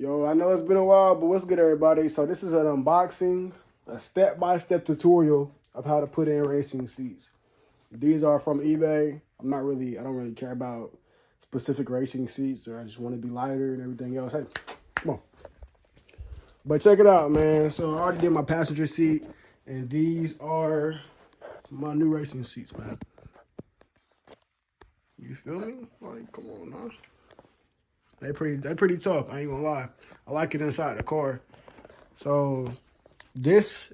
Yo, I know it's been a while, but what's good, everybody? So this is an unboxing, a step-by-step tutorial of how to put in racing seats. These are from eBay. I don't really care about specific racing seats, or I just want to be lighter and everything else. Hey, come on. But check it out, man. So I already did my passenger seat, and these are my new racing seats, man. You feel me? Like, come on, man. They're pretty tough. I ain't gonna lie. I like it inside the car. So this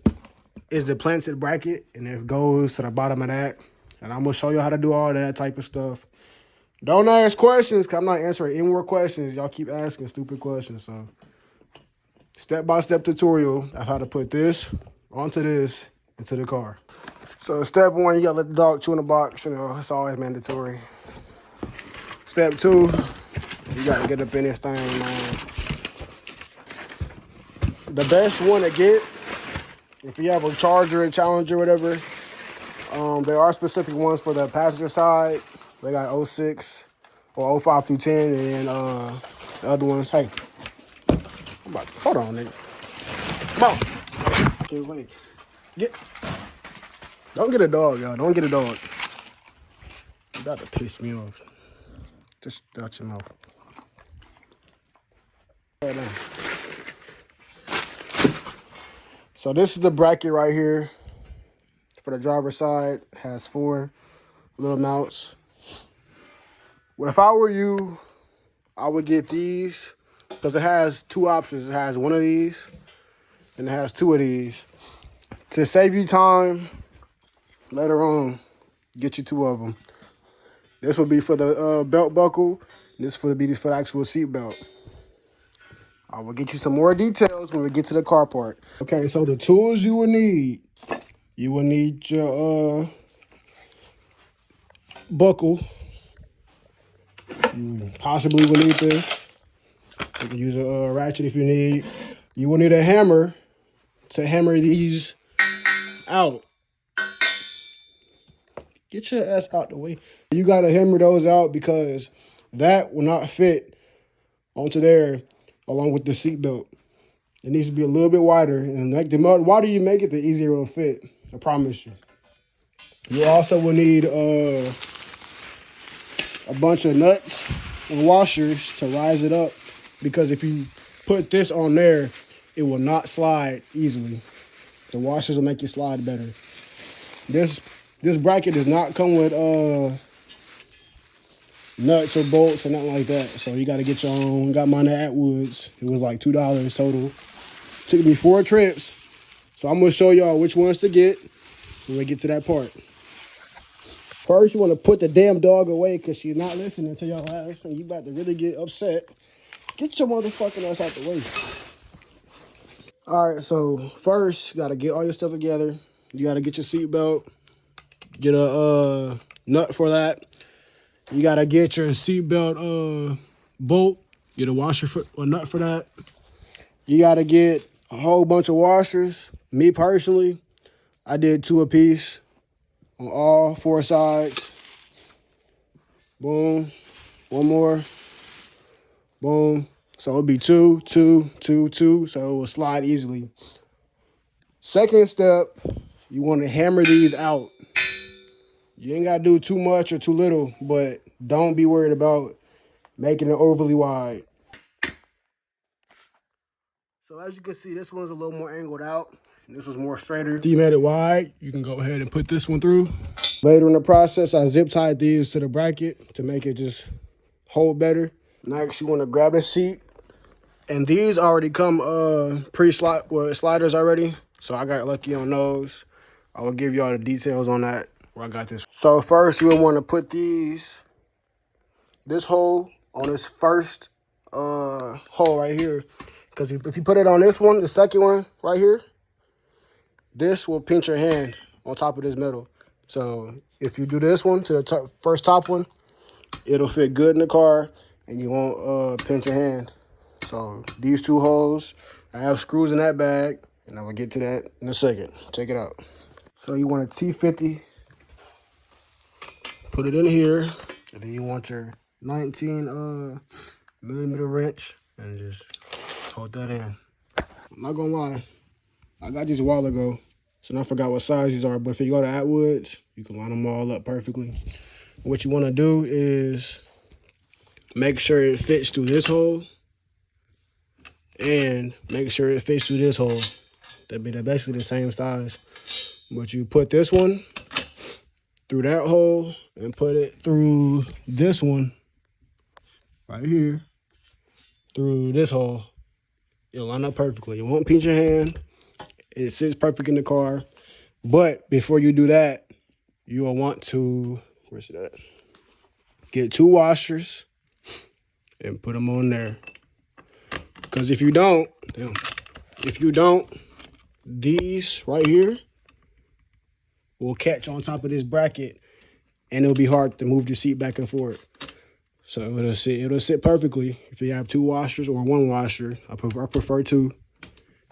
is the planted bracket, and it goes to the bottom of that. And I'm gonna show you how to do all that type of stuff. Don't ask questions, because I'm not answering any more questions. Y'all keep asking stupid questions. So step-by-step tutorial of how to put this onto this into the car. So step one, you gotta let the dog chew in the box. You know, it's always mandatory. Step two, you gotta get up in this thing, man. The best one to get, if you have a Charger, a Challenger, whatever, there are specific ones for the passenger side. They got 06 or 05 through 10, and then the other ones, hey, hold on, nigga. Come on. Okay, wait. Don't get a dog, y'all. Don't get a dog. You about to piss me off. Just out your mouth. Right now. So this is the bracket right here. For the driver's side, it has 4 little mounts. Well, if I were you, I would get these because it has 2 options. It has one of these and it has 2 of these. To save you time, later on, get you 2 of them. This will be for the belt buckle. And this will be for the actual seat belt. I will get you some more details when we get to the car part. Okay, so the tools you will need. You will need your buckle. You possibly will need this. You can use a ratchet if you need. You will need a hammer to hammer these out. Get your ass out the way. You gotta hammer those out because that will not fit onto there along with the seatbelt. It needs to be a little bit wider, and like the wider you make it, the easier it'll fit. I promise you. You also will need a bunch of nuts and washers to rise it up, because if you put this on there, it will not slide easily. The washers will make it slide better. This bracket does not come with nuts or bolts or nothing like that. So you got to get your own. Got mine at Atwoods. It was like $2 total. Took me 4 trips. So I'm going to show y'all which ones to get when we get to that part. First, you want to put the damn dog away because she's not listening to your ass and you about to really get upset. Get your motherfucking ass out the way. All right, so first, you got to get all your stuff together. You got to get your seatbelt. Get a nut for that. You got to get your seatbelt bolt. Get a washer for a nut for that. You got to get a whole bunch of washers. Me personally, I did 2 apiece on all 4 sides. Boom. One more. Boom. So it'll be 2, 2, 2, 2. So it will slide easily. Second step, you want to hammer these out. You ain't got to do too much or too little, but don't be worried about making it overly wide. So as you can see, this one's a little more angled out. And this was more straighter. If you made it wide, you can go ahead and put this one through. Later in the process, I zip tied these to the bracket to make it just hold better. Next, you want to grab a seat. And these already come sliders already. So I got lucky on those. I will give y'all the details on that where I got this. So first, you would want to put this hole on this first hole right here. Because if you put it on this one, the second one right here, this will pinch your hand on top of this metal. So if you do this one to the first top one, it'll fit good in the car and you won't pinch your hand. So these 2 holes, I have screws in that bag, and I will get to that in a second. Check it out. So you want a T50, put it in here, and then you want your 19 millimeter wrench, and just hold that in. I'm not gonna lie, I got these a while ago, so I forgot what size these are, but if you go to Atwoods, you can line them all up perfectly. What you wanna do is make sure it fits through this hole and make sure it fits through this hole. They're basically the same size. But you put this one through that hole and put it through this one right here through this hole. It'll line up perfectly. It won't pinch your hand. It sits perfect in the car. But before you do that, you'll want to, where's it at? Get 2 washers and put them on there. Because if you don't, these right here will catch on top of this bracket and it'll be hard to move the seat back and forth. So it'll sit perfectly if you have 2 washers or 1 washer. I prefer 2.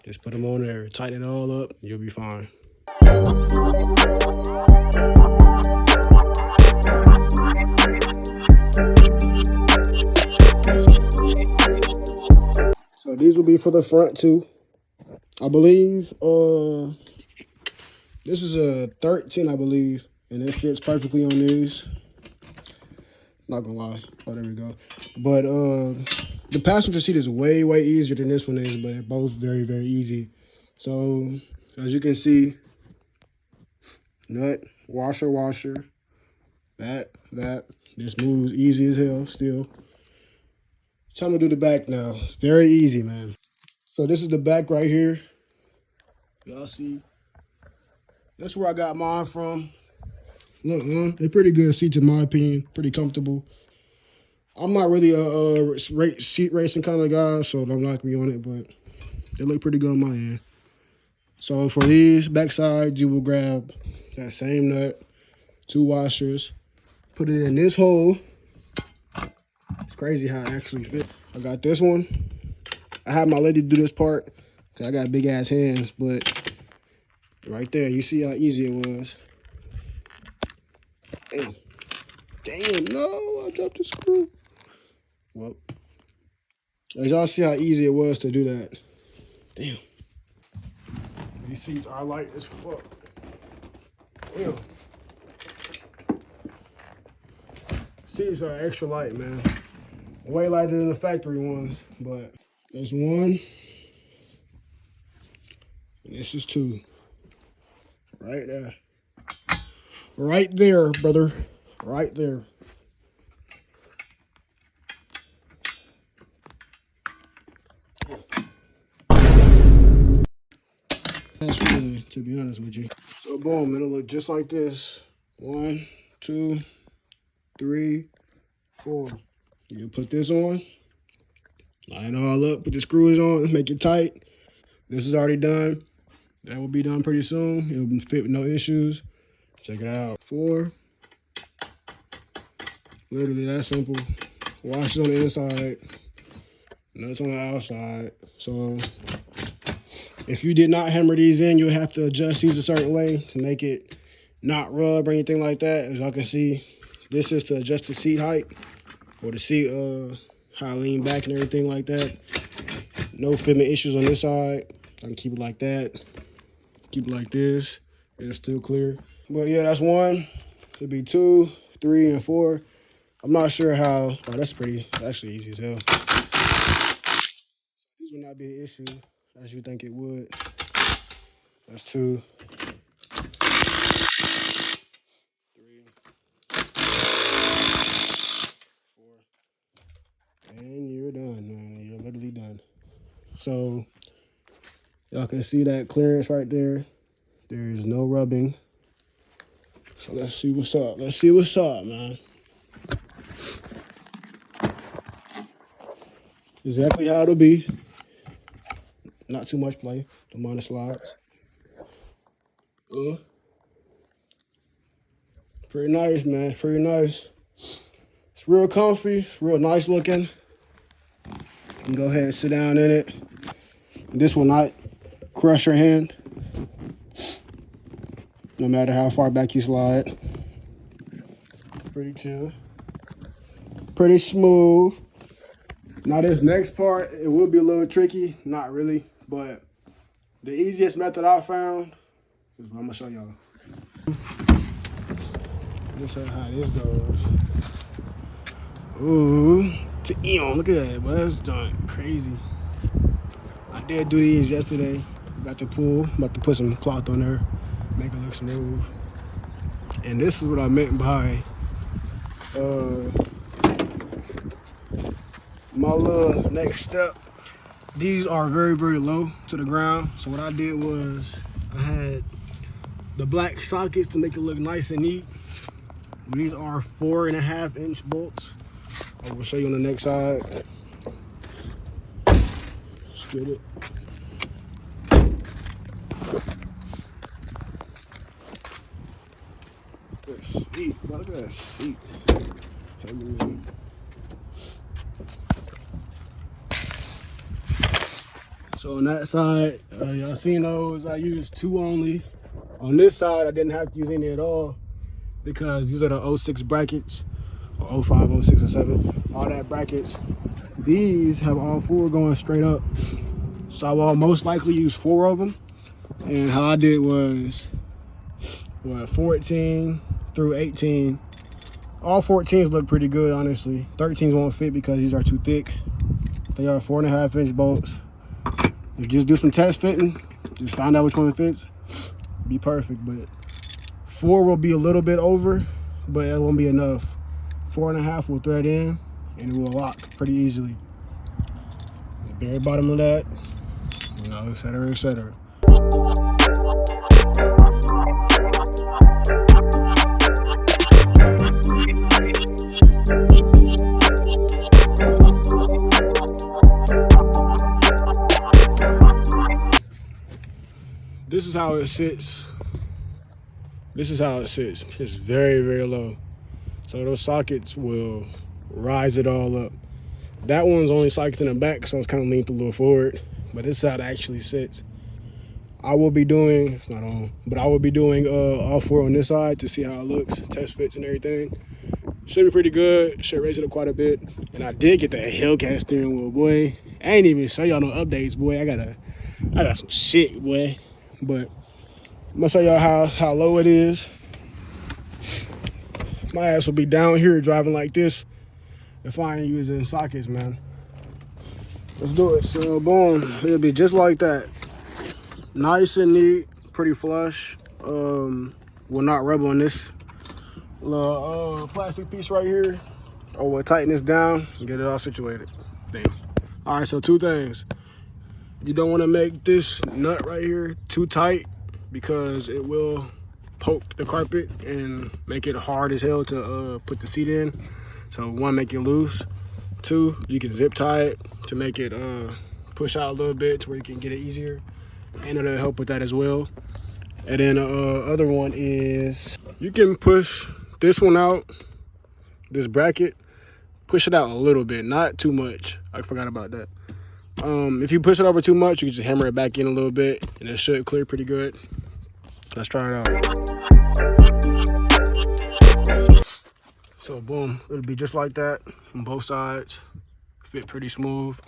Just put them on there, tighten it all up, and you'll be fine. So these will be for the front too. I believe this is a 13, I believe, and it fits perfectly on these. Not gonna lie. Oh, there we go. But the passenger seat is way easier than this one is, but they're both very easy. So as you can see, nut, washer, that. This moves easy as hell still. Time to do the back now. Very easy, man. So this is the back right here. Y'all see? That's where I got mine from. Look, man, they're pretty good seats in my opinion. Pretty comfortable. I'm not really a seat racing kind of guy, so don't knock me on it, but they look pretty good on my end. So for these backsides, you will grab that same nut, 2 washers, put it in this hole. It's crazy how it actually fits. I got this one. I had my lady do this part because I got big ass hands, but right there, you see how easy it was. Damn, no, I dropped the screw. Well, as y'all see how easy it was to do that. Damn. These seats are light as fuck. Damn. Seats are extra light, man. Way lighter than the factory ones, but there's 1. And this is 2. Right there. Right there, brother. Right there. That's really, to be honest with you. So boom, it'll look just like this. 1, 2, 3, 4. You put this on. Line all up, put the screws on, make it tight. This is already done. That will be done pretty soon. It'll fit with no issues. Check it out. 4. Literally that simple. Wash it on the inside. Nuts on the outside. So if you did not hammer these in, you'll have to adjust these a certain way to make it not rub or anything like that. As y'all can see, this is to adjust the seat height or the seat how I lean back and everything like that. No fitment issues on this side. I can keep it like that. Keep it like this. It's still clear. But yeah, that's 1. It'll be 2, 3, and 4. I'm not sure how. Oh, that's actually easy as hell. These will not be an issue as you think it would. That's 2, 3, 4. And you're done, man. You're literally done. So y'all can see that clearance right there. There is no rubbing. So let's see what's up. Let's see what's up, man. Exactly how it'll be. Not too much play. Don't mind the slides. Pretty nice, man. Pretty nice. It's real comfy. Real nice looking. You can go ahead and sit down in it. This will not crush your hand, no matter how far back you slide. Pretty chill. Pretty smooth. Now this next part, it will be a little tricky. Not really, but the easiest method I found is what I'm gonna show y'all. Let me show you how this goes. Ooh, damn, look at that, boy. That's done crazy. I did do these yesterday. Got the pool, about to put some cloth on there, make it look smooth. And this is what I meant by my little next step. These are very, very low to the ground. So what I did was I had the black sockets to make it look nice and neat. These are 4.5-inch bolts. I will show you on the next side. Let's get it. That's sweet. Look at that seat. So on that side, y'all seen those, I used 2 only. On this side, I didn't have to use any at all because these are the 06 brackets, or 05, 06, or 7, all that brackets. These have all 4 going straight up. So I will most likely use 4 of them. And how I did was, 14 through 18. All 14s look pretty good, honestly. 13s won't fit because these are too thick. They are 4.5-inch bolts. You just do some test fitting, just find out which one fits, be perfect. But 4 will be a little bit over, but it won't be enough. 4.5 will thread in, and it will lock pretty easily. The very bottom of that, you know, et cetera, et cetera. This is how it sits. This is how it sits. It's very, very low. So those sockets will rise it all up. That one's only sockets in the back, so it's kind of leaned a little forward. But this is how it actually sits. I will be doing, it's not on, but I will be doing all 4 on this side to see how it looks, test fits and everything. Should be pretty good. Should raise it up quite a bit. And I did get that Hellcat steering wheel, boy. I ain't even show y'all no updates, boy. I got some shit, boy. But I'm gonna show y'all how low it is. My ass will be down here driving like this if I ain't using sockets, man. Let's do it. So boom, it'll be just like that. Nice and neat, pretty flush. Will not rub on this little plastic piece right here. Oh, we'll tighten this down and get it all situated. Damn. All right, so 2 things. You don't want to make this nut right here too tight because it will poke the carpet and make it hard as hell to put the seat in. So 1, make it loose. 2, you can zip tie it to make it push out a little bit to where you can get it easier. And it'll help with that as well. And then other one is you can push this one out, this bracket, push it out a little bit, not too much. I forgot about that. If you push it over too much, you can just hammer it back in a little bit and it should clear pretty good. Let's try it out. So boom, it'll be just like that on both sides. Fit pretty smooth.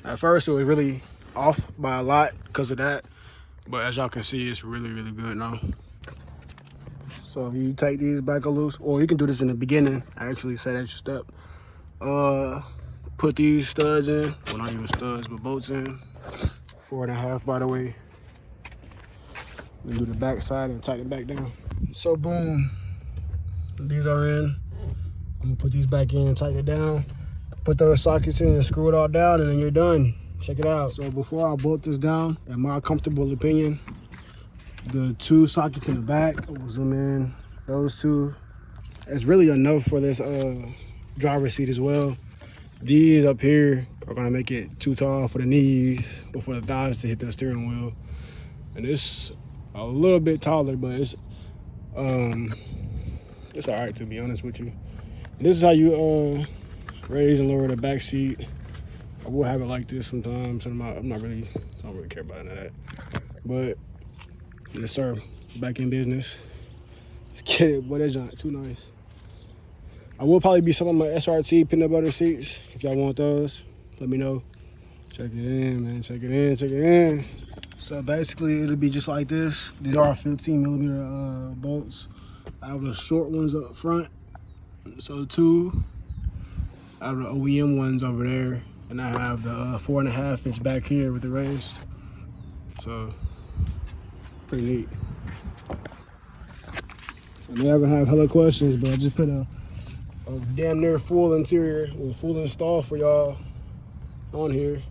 At first it was really off by a lot because of that, but as y'all can see, it's really, really good now. So you take these back a loose, or you can do this in the beginning. I actually set extra step. Put these studs in, well, not even studs, but bolts in. 4.5, by the way. Then do the back side and tighten it back down. So boom, these are in. I'm gonna put these back in and tighten it down. Put those sockets in and screw it all down, and then you're done. Check it out. So before I bolt this down, in my comfortable opinion, the 2 sockets in the back, we'll zoom in, those 2, it's really enough for this driver's seat as well. These up here are gonna make it too tall for the knees or for the thighs to hit the steering wheel. And it's a little bit taller, but it's all right, to be honest with you. And this is how you raise and lower the back seat. I will have it like this sometimes, and I don't really care about none of that. But yes, sir, back in business. Let's get it, boy. That junk too nice. I will probably be selling my SRT peanut butter seats. If y'all want those, let me know. Check it in, man. Check it in. Check it in. So basically, it'll be just like this. These are 15 millimeter bolts. I have the short ones up front. So 2. I have the OEM ones over there. And I have the 4.5 inch back here with the raised. So, pretty neat. I know y'all gonna have hella questions, but I just put a damn near full interior, or full install for y'all on here.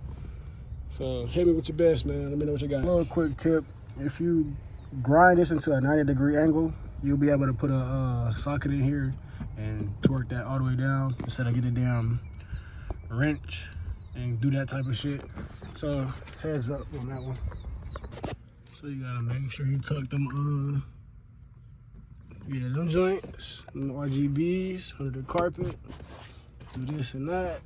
So hit me with your best, man. Let me know what you got. A little quick tip: if you grind this into a 90-degree angle, you'll be able to put a socket in here and torque that all the way down instead of getting a damn wrench and do that type of shit. So heads up on that one. So you gotta make sure you tuck them yeah, them joints, them RGBs under the carpet. Do this and that.